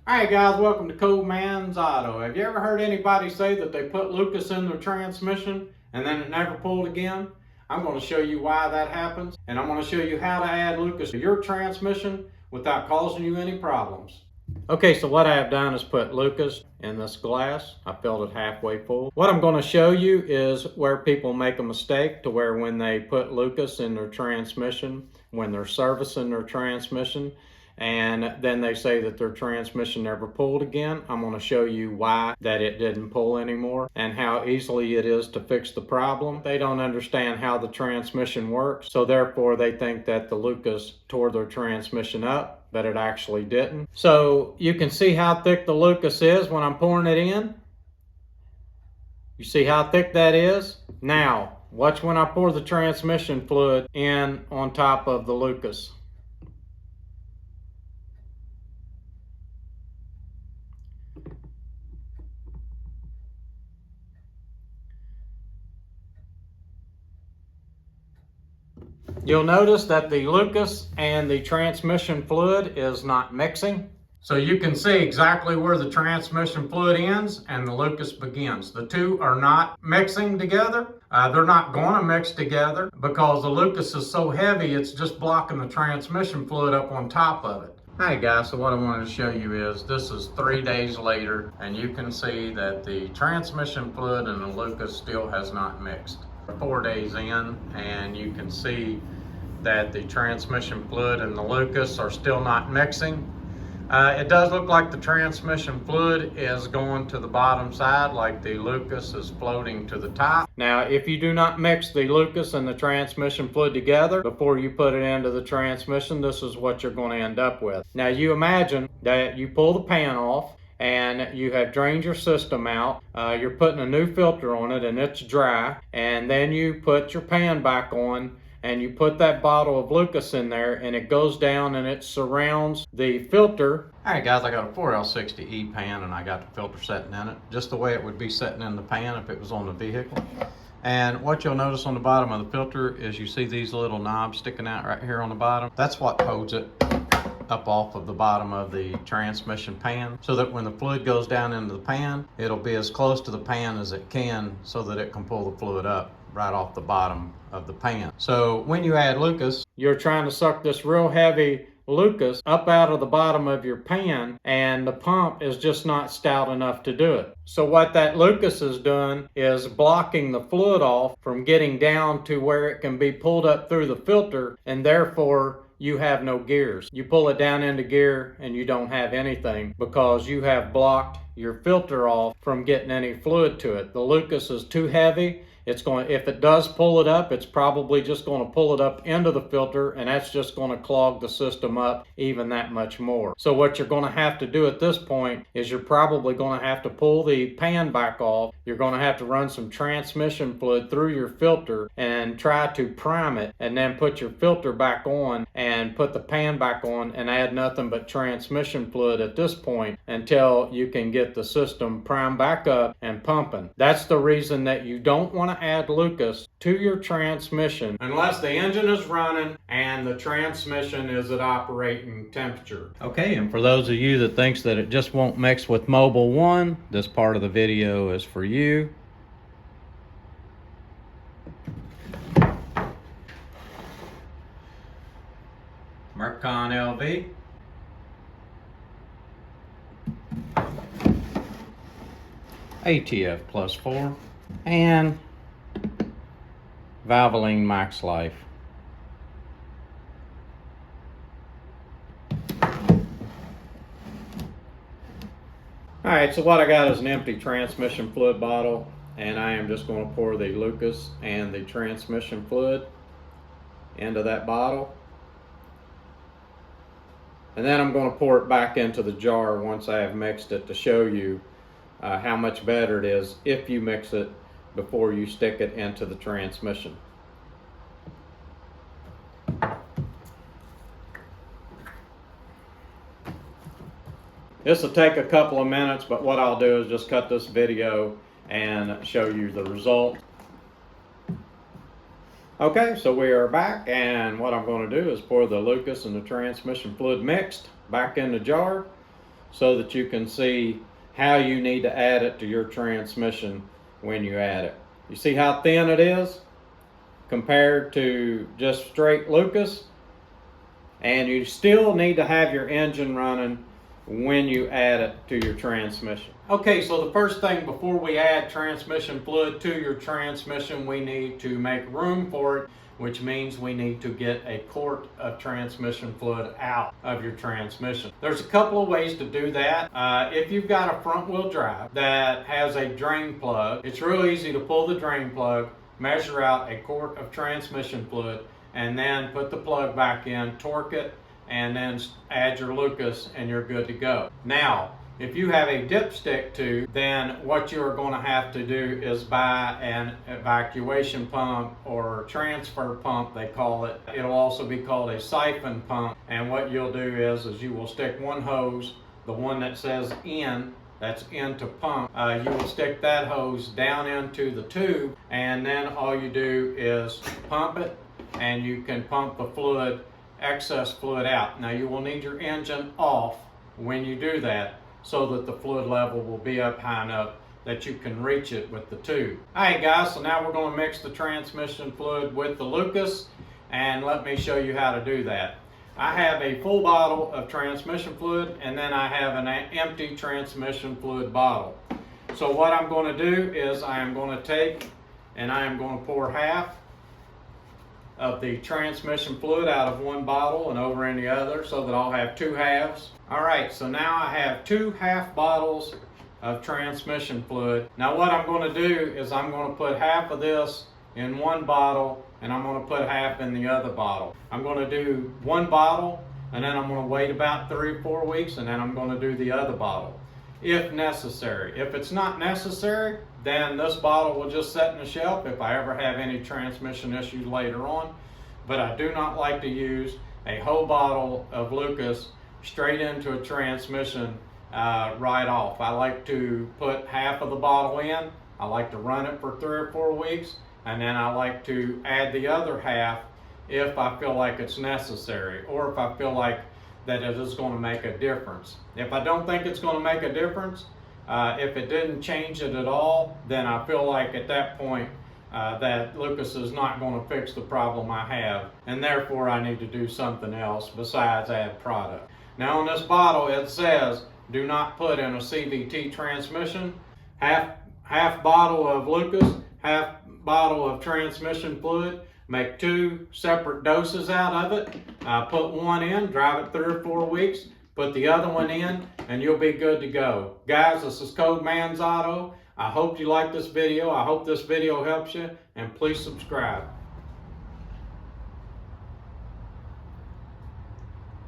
Alright guys, welcome to Cool Man's Auto. Have you ever heard anybody say that they put Lucas in their transmission and then it never pulled again? I'm going to show you why that happens, and I'm going to show you how to add Lucas to your transmission without causing you any problems. Okay, so what I have done is put Lucas in this glass. I filled it halfway full. What I'm going to show you is where people make a mistake, to where when they put Lucas in their transmission, when they're servicing their transmission, and then they say that their transmission never pulled again. I'm going to show you why that it didn't pull anymore and how easily it is to fix the problem. They don't understand how the transmission works, so therefore they think that the Lucas tore their transmission up, but it actually didn't. So you can see how thick the Lucas is when I'm pouring it in. You see how thick that is? Now, watch when I pour the transmission fluid in on top of the Lucas. You'll notice that the Lucas and the transmission fluid is not mixing. So you can see exactly where the transmission fluid ends and the Lucas begins. The two are not mixing together. They're not going to mix together because the Lucas is so heavy, it's just blocking the transmission fluid up on top of it. Hi guys, so what I wanted to show you is this is 3 days later, and you can see that the transmission fluid and the Lucas still has not mixed. 4 days in, and you can see that the transmission fluid and the Lucas are still not mixing. It does look like the transmission fluid is going to the bottom side, like the Lucas is floating to the top. Now, if you do not mix the Lucas and the transmission fluid together before you put it into the transmission, this is what you're going to end up with. Now, you imagine that you pull the pan off, and you have drained your system out. You're putting a new filter on it and it's dry, and then you put your pan back on and you put that bottle of Lucas in there, and it goes down and it surrounds the filter. All right guys, I got a 4L60E pan and I got the filter setting in it just the way it would be setting in the pan if it was on the vehicle. And what you'll notice on the bottom of the filter is you see these little knobs sticking out right here on the bottom. That's what holds it up off of the bottom of the transmission pan, so that when the fluid goes down into the pan, it'll be as close to the pan as it can so that it can pull the fluid up right off the bottom of the pan. So when you add Lucas, you're trying to suck this real heavy Lucas up out of the bottom of your pan, and the pump is just not stout enough to do it. So what that Lucas is doing is blocking the fluid off from getting down to where it can be pulled up through the filter, and therefore you have no gears. You pull it down into gear and you don't have anything because you have blocked your filter off from getting any fluid to it. The Lucas is too heavy. If it does pull it up, it's probably just going to pull it up into the filter, and that's just going to clog the system up even that much more. So what you're going to have to do at this point is you're probably going to have to pull the pan back off. You're going to have to run some transmission fluid through your filter and try to prime it, and then put your filter back on and put the pan back on and add nothing but transmission fluid at this point until you can get the system primed back up and pumping. That's the reason that you don't want to add Lucas to your transmission unless the engine is running and the transmission is at operating temperature. Okay, and for those of you that thinks that it just won't mix with Mobile One, this part of the video is for you. Mercon LV. ATF plus 4 and Valvoline Max Life. Alright, so what I got is an empty transmission fluid bottle, and I am just going to pour the Lucas and the transmission fluid into that bottle. And then I'm going to pour it back into the jar once I have mixed it to show you how much better it is if you mix it before you stick it into the transmission. This will take a couple of minutes, but what I'll do is just cut this video and show you the result. Okay, so we are back, and what I'm going to do is pour the Lucas and the transmission fluid mixed back in the jar. so that you can see how you need to add it to your transmission when you add it. You see how thin it is compared to just straight Lucas? And you still need to have your engine running when you add it to your transmission. Okay, so the first thing before we add transmission fluid to your transmission, we need to make room for it, which means we need to get a quart of transmission fluid out of your transmission. There's a couple of ways to do that. If you've got a front wheel drive that has a drain plug, it's real easy to pull the drain plug, measure out a quart of transmission fluid, and then put the plug back in, torque it, and then add your Lucas, and you're good to go. Now, if you have a dipstick tube, then what you're going to have to do is buy an evacuation pump or transfer pump, they call it. It'll also be called a siphon pump. And what you'll do is you will stick one hose, the one that says in, that's into pump. You will stick that hose down into the tube, and then all you do is pump it, and you can pump the fluid, excess fluid out. Now you will need your engine off when you do that, so that the fluid level will be up high enough that you can reach it with the tube. Alright guys, so now we're going to mix the transmission fluid with the Lucas, and let me show you how to do that. I have a full bottle of transmission fluid, and then I have an empty transmission fluid bottle. So what I'm going to do is I am going to take and I am going to pour half of the transmission fluid out of one bottle and over in the other, so that I'll have two halves. Alright, so now I have 2 half bottles of transmission fluid. Now what I'm going to do is I'm going to put half of this in one bottle, and I'm going to put half in the other bottle. I'm going to do one bottle, and then I'm going to wait about 3 or 4 weeks, and then I'm going to do the other bottle, if necessary. If it's not necessary, then this bottle will just sit in the shelf if I ever have any transmission issues later on. But I do not like to use a whole bottle of Lucas straight into a transmission right off. I like to put half of the bottle in. I like to run it for 3 or 4 weeks, and then I like to add the other half if I feel like it's necessary, or if I feel like that it is going to make a difference. If I don't think it's going to make a difference, if it didn't change it at all, then I feel like at that point that Lucas is not going to fix the problem I have, and therefore I need to do something else besides add product. Now on this bottle it says, do not put in a CVT transmission. Half bottle of Lucas, half bottle of transmission fluid. Make 2 separate doses out of it. Put one in, drive it 3 or 4 weeks, put the other one in, and you'll be good to go. Guys, this is Code Man's Auto. I hope you like this video. I hope this video helps you, and please subscribe.